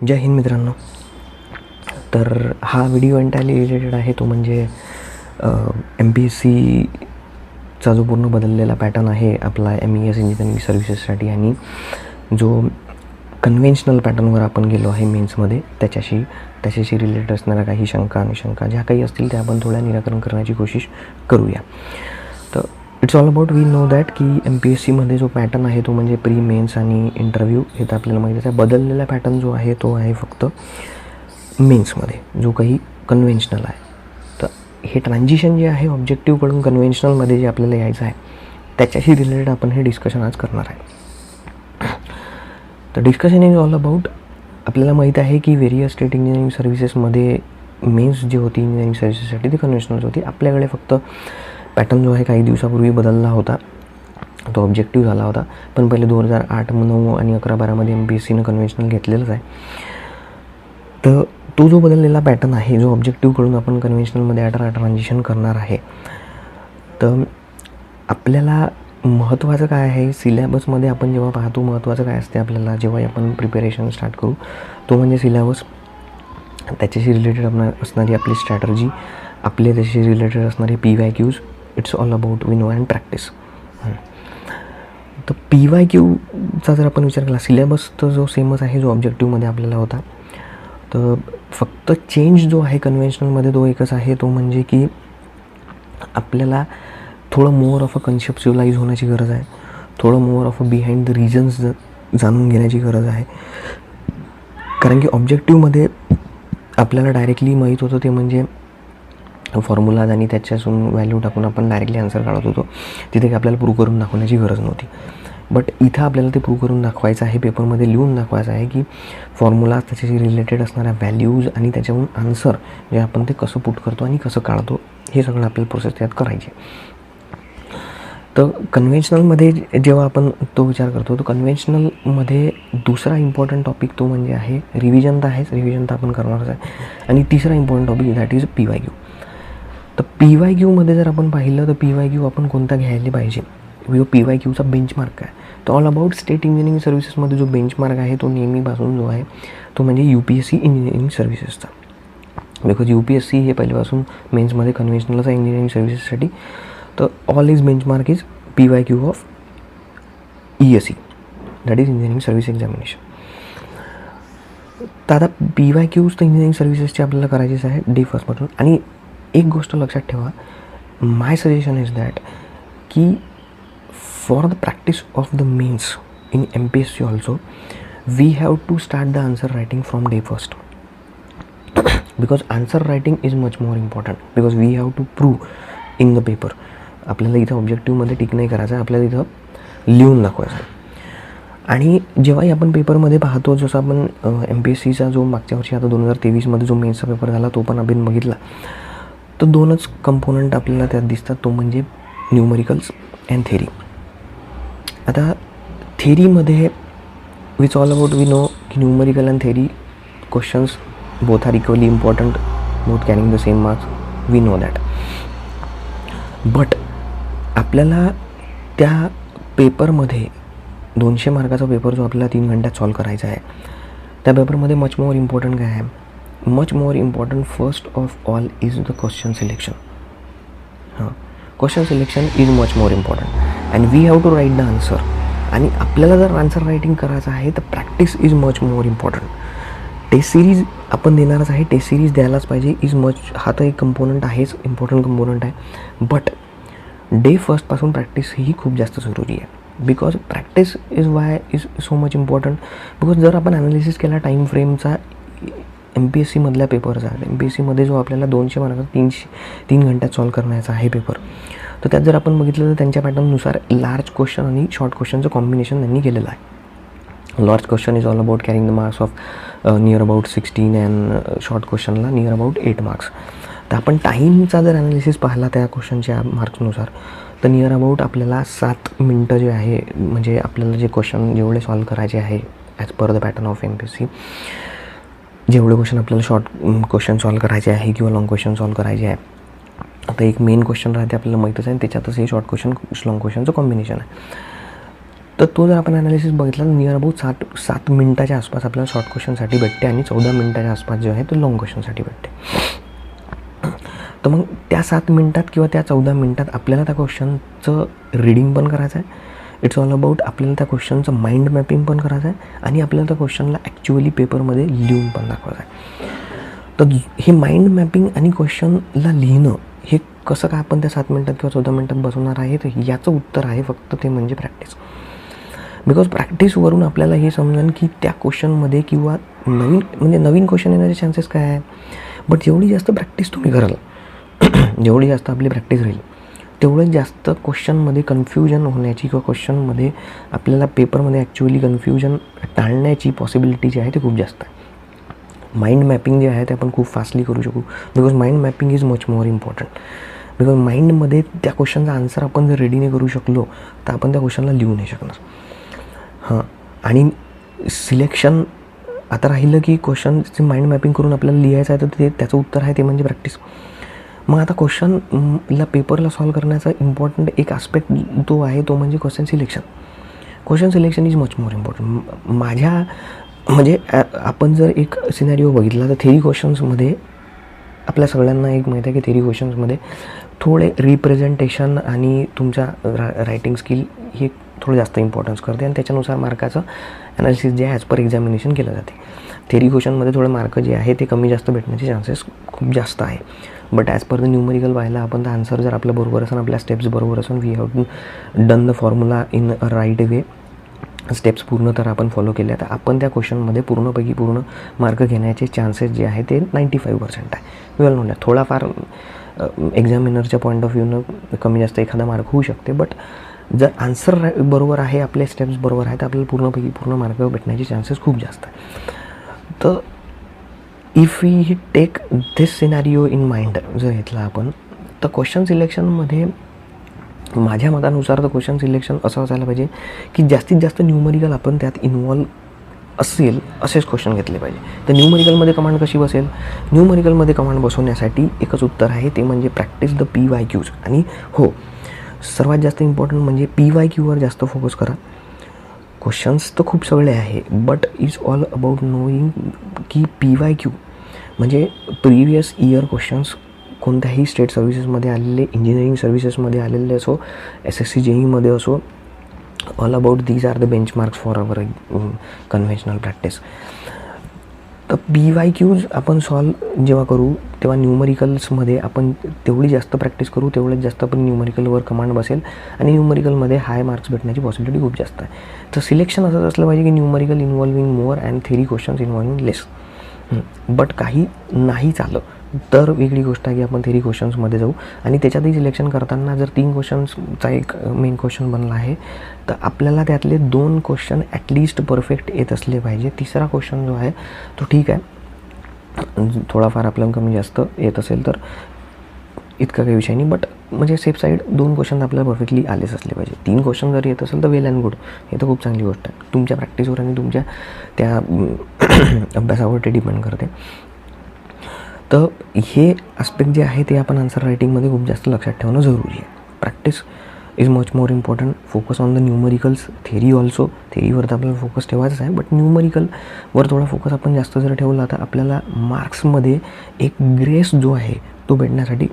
जय हिंद मित्रांनो. तर हा व्हिडिओ एंटायरली रिलेटेड आहे तो म्हणजे MPSCचा जो पूर्ण बदललेला पॅटर्न आहे आपला MES इंजिनिअरिंग सर्व्हिसेससाठी आणि जो कन्व्हेन्शनल पॅटर्नवर आपण गेलो आहे मेन्समध्ये त्याच्याशी रिलेटेड असणाऱ्या काही शंका अनुशंका ज्या काही असतील त्या आपण थोड्या निराकरण करण्याची कोशिश करूया. तर it's all about we know that की MPSCमध्ये जो पॅटर्न आहे तो म्हणजे प्री मेन्स आणि इंटरव्ह्यू हे तर आपल्याला माहितीच आहे. बदललेला पॅटर्न जो आहे तो आहे फक्त मेन्समध्ये जो काही कन्व्हेन्शनल आहे. तर हे ट्रान्झिशन जे आहे ऑब्जेक्टिव्हकडून कन्व्हेन्शनलमध्ये जे आपल्याला यायचं आहे त्याच्याशी रिलेटेड आपण हे डिस्कशन आज करणार आहे. तर डिस्कशन इज ऑल अबाउट आपल्याला माहीत आहे की व्हेरियस स्टेट इंजिनिअरिंग सर्व्हिसेसमध्ये मेन्स जी होती इंजिनिअरिंग सर्व्हिसेससाठी ती कन्व्हेन्शनल होती. आपल्याकडे फक्त पॅटर्न जो आहे काही दिवसापूर्वी बदलला होता, तो ऑब्जेक्टिव्ह झाला होता. पण पहिले 2008, 2009 आणि 11-12मध्ये MPSCनं कन्व्हेन्शनल घेतलेलंच आहे. तर तो जो बदललेला पॅटर्न आहे जो ऑब्जेक्टिव्हकडून आपण कन्व्हेन्शनलमध्ये आता ट्रान्झिशन करणार आहे. तर आपल्याला महत्त्वाचं काय आहे सिलॅबसमध्ये आपण जेव्हा पाहतो महत्त्वाचं काय असते आपल्याला जेव्हा आपण प्रिपेरेशन स्टार्ट करू तो म्हणजे सिलॅबस, त्याच्याशी रिलेटेड असणारी आपली स्ट्रॅटर्जी, आपले त्याच्याशी रिलेटेड असणारे PYQs. It's all about we know and practice. तर PYQचा जर आपण विचार केला सिलॅबस तर जो सेमच आहे जो ऑब्जेक्टिव्हमध्ये आपल्याला होता. तर फक्त चेंज जो आहे कन्व्हेन्शनलमध्ये तो एकच आहे, तो म्हणजे की आपल्याला थोडं मोर ऑफ अ कन्सेप्च्युअलाइज होण्याची गरज आहे, थोडं more of a behind the reasons जाणून घेण्याची गरज आहे. कारण की ऑब्जेक्टिव्हमध्ये आपल्याला डायरेक्टली माहीत होतं ते म्हणजे फॉर्म्युलाज आणि त्याच्यातून व्हॅल्यू टाकून आपण डायरेक्टली आन्सर काढत होतो. तिथे काही आपल्याला प्रूव्ह करून दाखवण्याची गरज नव्हती. बट इथं आपल्याला ते प्रूव्ह करून दाखवायचं आहे, पेपरमध्ये लिहून दाखवायचं आहे की फॉर्म्युला त्याच्याशी रिलेटेड असणाऱ्या व्हॅल्यूज आणि त्याच्याहून आन्सर जे आपण ते कसं पुट करतो आणि कसं काढतो हे सगळं आपल्याला प्रोसेस त्यात करायची. तर कन्व्हेन्शनलमध्ये जेव्हा आपण तो विचार करतो तर कन्व्हेन्शनलमध्ये दुसरा इम्पॉर्टंट टॉपिक तो म्हणजे आहे रिव्हिजन. तर आहेच, रिव्हिजन तर आपण करणारच आहे. आणि तिसरा important topic that is PYQ. तर PYQमध्ये जर आपण पाहिलं तर PYQ आपण कोणता घ्यायला पाहिजे, PYQचा बेंचमार्क काय. तर ऑल अबाउट स्टेट इंजिनिअरिंग सर्व्हिसेसमध्ये जो बेंचमार्क आहे तो नेहमीपासून जो आहे तो म्हणजे UPSC इंजिनिअरिंग सर्व्हिसेसचा. बिकॉज UPSC हे पहिल्यापासून मेन्समध्ये कन्व्हेन्शनलच आहे इंजिनिअरिंग सर्व्हिसेससाठी. तर all is benchmark is PYQ of ESE that is engineering service examination. तर आता PYQज तर इंजिनिअरिंग सर्व्हिसेसची आपल्याला करायचीच आहे डे फर्स्टपासून. आणि एक गोष्ट लक्षात ठेवा, माय सजेशन इज दॅट की for the practice of the mains in MPSC also we have to start the answer writing from day first. Because answer writing is much more important because we have to prove in the paper. आपल्याला इथं ऑब्जेक्टिव्हमध्ये tick नाही करायचं आहे, आपल्याला इथं लिहून दाखवायचं आहे. आणि जेव्हाही आपण पेपरमध्ये पाहतो जसं आपण MPSCचा जो मागच्या वर्षी आता 2023मध्ये जो मेन्सचा पेपर झाला तो पण आपण बघितला, तर दोनच कंपोनंट आपल्याला त्यात दिसतात, तो म्हणजे न्यूमरिकल्स अँड थेरी. आता थेरीमध्ये which all about we know की numerical and theory questions both are equally important, both carrying the same marks, we know that. But आपल्याला त्या पेपरमध्ये 200 मार्काचा पेपर जो आपल्याला 3 घंट्यात सॉल्व करायचा आहे त्या पेपरमध्ये मच मोर इम्पॉर्टंट काय आहे, much more important first of all is the question selection. Question selection is much more important and we have to write the answer. आणि आपल्याला जर आन्सर रायटिंग करायचं आहे तर practice is much more important. Test series आपण देणारच आहे, taste series द्यायलाच पाहिजे इज मच, हा तर एक कंपोनंट आहेच, इम्पॉर्टंट कंपोनंट आहे. बट डे फर्स्टपासून प्रॅक्टिस ही खूप जास्त जरुरी आहे. Because practice is why is so much important. Because जर आपण ॲनालिसिस केला टाईम फ्रेमचा MPSCमधल्या पेपरचा, MPSCमध्ये जो आपल्याला 200 मार्काचा 3 घंट्यात सॉल्व करण्याचा आहे पेपर, तर त्यात जर आपण बघितलं तर त्यांच्या पॅटर्ननुसार लार्ज क्वेश्चन आणि शॉर्ट क्वेश्चनचं कॉम्बिनेशन त्यांनी केलेलं आहे. Large question is all about carrying the marks of near about 16 and short क्वेश्चनला नियर अबाउट 8 मार्क्स. तर आपण टाईमचा जर ॲनालिसिस पाहिला त्या क्वेश्चनच्या मार्क्सनुसार तर नियर अबाउट आपल्याला 7 मिनटं जे आहे म्हणजे आपल्याला जे क्वेश्चन जेवढे सॉल्व करायचे आहे as per the pattern of MPSC, जेवढे क्वेश्चन आपल्याला शॉर्ट क्वेश्चन सॉल्व करायचे आहे किंवा लॉंग क्वेश्चन सॉल्व करायचे आहे. आता एक मेन क्वेश्चन राहते आपल्याला माहीतच आहे, त्याच्यातच हे शॉर्ट क्वेश्चन लॉंग क्वेश्चनचं कॉम्बिनेशन आहे. तर तो जर आपण ॲनालिसिस बघितला तर नियर अबाउट 7 मिनटाच्या आसपास आपल्याला शॉर्ट क्वेश्चनसाठी भेटते आणि 14 मिनटाच्या आसपास जो आहे तो लॉंग क्वेश्चनसाठी भेटते. तर मग त्या 7 मिनटात किंवा त्या 14 मिनटात आपल्याला त्या क्वेश्चनचं रीडिंग पण करायचं आहे. इट्स ऑल अबाउट आपल्याला त्या क्वेश्चनचं माइंड मॅपिंग पण करायचं आहे आणि आपल्याला त्या क्वेश्चनला ॲक्च्युअली पेपरमध्ये लिहून पण दाखवायचं आहे. तर हे माइंड मॅपिंग आणि क्वेश्चनला लिहिणं हे कसं काय आपण त्या 7 मिनटात किंवा 14 मिनटात बसवणार आहे, तर याचं उत्तर आहे फक्त ते म्हणजे प्रॅक्टिस. बिकॉज प्रॅक्टिसवरून आपल्याला हे समजेल की त्या क्वेश्चनमध्ये किंवा नवीन क्वेश्चन येण्याचे चान्सेस काय आहे. बट जेवढी जास्त प्रॅक्टिस तुम्ही कराल, जेवढी जास्त आपली प्रॅक्टिस राहील, तेवढं जास्त क्वेश्चनमध्ये कन्फ्युजन होण्याची किंवा क्वेश्चनमध्ये आपल्याला पेपरमध्ये ॲक्च्युअली कन्फ्युजन टाळण्याची पॉसिबिलिटी जी आहे ते खूप जास्त आहे. माइंड मॅपिंग जे आहे ते आपण खूप फास्टली करू शकू. Because mind mapping is much more important. Because माइंडमध्ये त्या क्वेश्चनचा आन्सर आपण जर रेडीने करू शकलो तर आपण त्या क्वेश्चनला लिहू नाही शकणार. आणि सिलेक्शन आता राहिलं की क्वेश्चनचे माइंड मॅपिंग करून आपल्याला लिहायचं आहे, तर त्याचं उत्तर आहे ते म्हणजे प्रॅक्टिस. मग आता क्वेश्चनला पेपरला सॉल्व करण्याचा इम्पॉर्टंट एक आस्पेक्ट तो आहे तो म्हणजे question selection. Question selection is much more important. आपण जर एक सिनॅरिओ बघितला तर थेरी क्वेश्चन्समध्ये आपल्या सगळ्यांना एक माहीत आहे की थेरी क्वेश्चन्समध्ये थोडे रिप्रेझेंटेशन आणि तुमच्या रायटिंग स्किल हे थोडं जास्त इम्पॉर्टन्स करते आणि त्याच्यानुसार मार्काचं ॲनालिसिस जे आहे ॲज पर एक्झामिनेशन केलं जाते. थेरी क्वेश्चनमध्ये थोडे मार्क जे आहे ते कमी जास्त भेटण्याचे चान्सेस खूप जास्त आहे. But as per the numerical व्हायला आपण द आन्सर जर आपल्या बरोबर असेल, आपल्या स्टेप्स बरोबर असून, we have done the formula in a right way, steps पूर्ण तर आपण फॉलो केल्या, तर आपण त्या क्वेश्चनमध्ये पूर्णपैकी पूर्ण मार्क घेण्याचे चान्सेस जे आहे ते 95% आहे. वेल नोन आहे. थोडाफार एक्झामिनरच्या पॉईंट ऑफ व्ह्यूनं कमी जास्त एखादा मार्क होऊ शकते. बट जर आन्सर बरोबर आहे, आपले स्टेप्स बरोबर आहे, तर आपल्याला पूर्णपैकी पूर्ण मार्क भेटण्याचे चान्सेस खूप जास्त आहे. तर if we take this scenario in mind जर घेतला आपण, तर क्वेश्चन सिलेक्शनमध्ये माझ्या मतानुसार तर क्वेश्चन सिलेक्शन असं असायला पाहिजे की जास्तीत जास्त न्यूमरिकल आपण त्यात इन्वॉल्व असेल असेच क्वेश्चन घेतले पाहिजे. तर न्यूमरिकलमध्ये कमांड कशी बसेल? न्यूमरिकलमध्ये कमांड बसवण्यासाठी एकच उत्तर आहे, ते म्हणजे प्रॅक्टिस द PYQs. आणि हो, सर्वात जास्त इम्पॉर्टंट म्हणजे PYQवर जास्त फोकस करा. क्वेश्चन्स तर खूप सगळे आहे, but is all about knowing की PYQ म्हणजे प्रिव्हियस इयर क्वेश्चन्स कोणत्याही स्टेट सर्व्हिसेसमध्ये आलेले, इंजिनिअरिंग सर्व्हिसेसमध्ये आलेले असो, SSC JEEमध्ये असो, all about these are the benchmarks for our conventional practice. तर PYQs आपण सॉल्व जेव्हा करू तेव्हा न्यूमरिकल्समध्ये आपण तेवढी जास्त प्रॅक्टिस करू, तेवढंच जास्त आपण न्यूमरिकलवर कमांड बसेल आणि न्यूमरिकलमध्ये हाय मार्क्स भेटण्याची पॉसिबिलिटी खूप जास्त आहे. तर सिलेक्शन असंच असलं पाहिजे की numerical involving more and theory questions involving less. But काही नाही चाललं तर वेगळी गोष्ट आहे की आपण थेरी क्वेश्चन्समध्ये जाऊ आणि त्याच्यातही सिलेक्शन करताना जर 3 क्वेश्चन्सचा एक मेन क्वेश्चन बनला आहे तर आपल्याला त्यातले 2 क्वेश्चन ॲटलिस्ट परफेक्ट येत असले पाहिजे. तिसरा क्वेश्चन जो आहे तो ठीक आहे, थोडाफार आपल्याला कमी जास्त येत असेल तर इतका काही विषय नाही, बट म्हणजे सेफ साईड 2 क्वेश्चन आपल्याला परफेक्टली आलेच असले पाहिजे. 3 क्वेश्चन जर येत असेल तर वेल अँड गुड, हे तर खूप चांगली गोष्ट आहे. तुमच्या प्रॅक्टिसवर आणि तुमच्या त्या अभ्यासावर ते डिपेंड करते. तर हे आस्पेक्ट जे आहे ते आपण आन्सर रायटिंगमध्ये खूप जास्त लक्षात ठेवणं जरुरी आहे. Practice is much more important. Focus on the numericals, theory also. थेरीवर तर आपल्याला फोकस ठेवायचं आहे, बट न्यूमरिकलवर थोडा फोकस आपण जास्त जर ठेवला तर आपल्याला मार्क्समध्ये एक ग्रेस जो आहे तो भेटण्यासाठी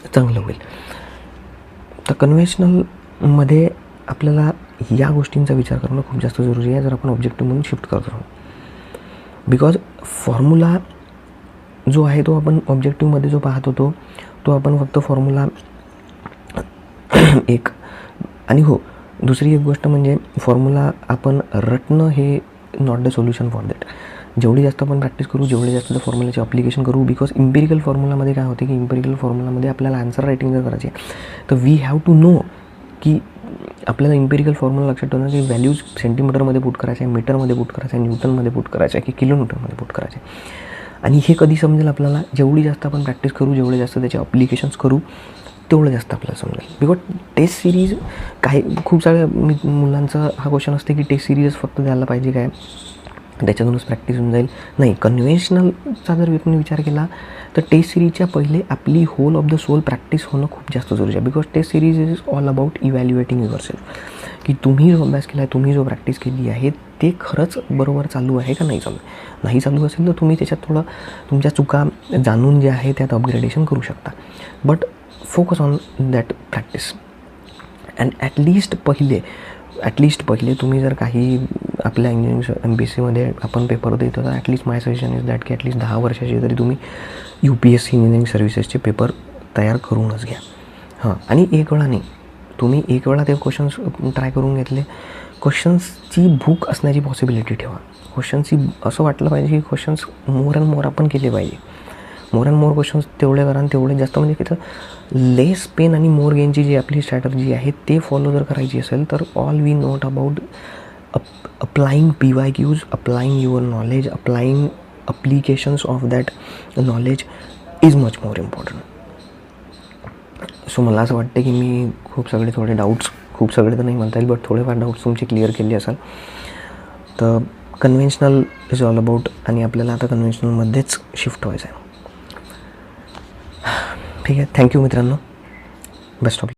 चांगलं होईल. तर कन्व्हेन्शनलमध्ये आपल्याला या गोष्टींचा विचार करणं खूप जास्त जरुरी आहे जर आपण ऑब्जेक्टिव्ह म्हणून शिफ्ट करतो. बिकॉज फॉर्म्युला जो आहे तो आपण ऑब्जेक्टिव्हमध्ये जो पाहत होतो तो आपण फक्त फॉर्म्युला एक. आणि हो, दुसरी एक गोष्ट म्हणजे फॉर्म्युला आपण रटणं हे not the solution for that. जेवढी जास्त आपण प्रॅक्टिस करू, जेवढी जास्त त्या फॉर्म्युलाचे अप्लिकेशन करू. बिकॉज इम्पेरिकल फॉर्म्युलामध्ये काय होते की इम्पेरिकल फॉर्म्युलामध्ये आपल्याला आन्सर रायटिंग जर करायची आहे तर वी हॅव टू नो की आपल्याला इम्पेरिकल फॉर्म्युला लक्षात ठेवणं की व्हॅल्यूज सेंटीमीटरमध्ये पुट करायचं आहे, मीटरमध्ये पुट करायचं आहे, न्यूटनमध्ये पुट करायचं आहे की किलोमीटरमध्ये पुट करायचं आहे. आणि हे कधी समजेल आपल्याला? जेवढी जास्त आपण प्रॅक्टिस करू, जेवढे जास्त त्याचे अप्लिकेशन्स करू, तेवढं जास्त आपल्याला समजेल. बिकॉज टेस्ट सिरीज खूप साऱ्या मुलांचा हा क्वेश्चन असते की टेस्ट सिरीज फक्त द्यायला पाहिजे काय, त्याच्यातूनच प्रॅक्टिस होऊन जाईल. नाही, कन्व्हेन्शनलचा जर आपण विचार केला तर टेस्ट सिरीजच्या पहिले आपली whole of the soul practice होणं खूप जास्त जरुरी आहे. Because test series is all about evaluating yourself. की तुम्ही जो अभ्यास केला आहे, तुम्ही जो प्रॅक्टिस केली आहे ते खरंच बरोबर चालू आहे का नाही चालू आहे. नाही चालू असेल तर तुम्ही त्याच्यात थोडं तुमच्या चुका जाणून जे आहे त्यात अपग्रेडेशन करू शकता. But focus on that practice. And at least पहिले तुम्ही जर काही आपल्या इंजिनिअरिंग MPSCमध्ये आपण पेपर देतो तर at least my suggestion is that की ॲटलिस्ट 10 वर्षाचे तरी तुम्ही UPSC इंजिनिअरिंग सर्व्हिसेसचे पेपर तयार करूनच घ्या. हां, आणि एक वेळा नाही, तुम्ही एक वेळा ते क्वेश्चन्स ट्राय करून घेतले, क्वेश्चन्सची भूक असण्याची पॉसिबिलिटी ठेवा. क्वेश्चन्सची असं वाटलं पाहिजे की क्वेश्चन्स मोर अँड मोर आपण केले पाहिजे. मोर अँड मोर क्वेश्चन्स तेवढे करा आणि तेवढे जास्त, म्हणजे तिथं लेस पेन आणि मोर गेनची जी आपली स्ट्रॅटर्जी आहे ते फॉलो जर करायची असेल तर all we note about applying PYQs, applying your knowledge, applying applications of that knowledge is much more important. So मला असं वाटतं की मी खूप सगळे तर नाही म्हणता येईल, बट थोडेफार डाऊट्स तुमचे क्लिअर केले असाल. तर कन्व्हेन्शनल इज ऑल अबाउट, आणि आपल्याला आता कन्व्हेन्शनलमध्येच शिफ्ट व्हायचं आहे. ठीक आहे, थँक्यू मित्रांनो, बेस्ट ऑफ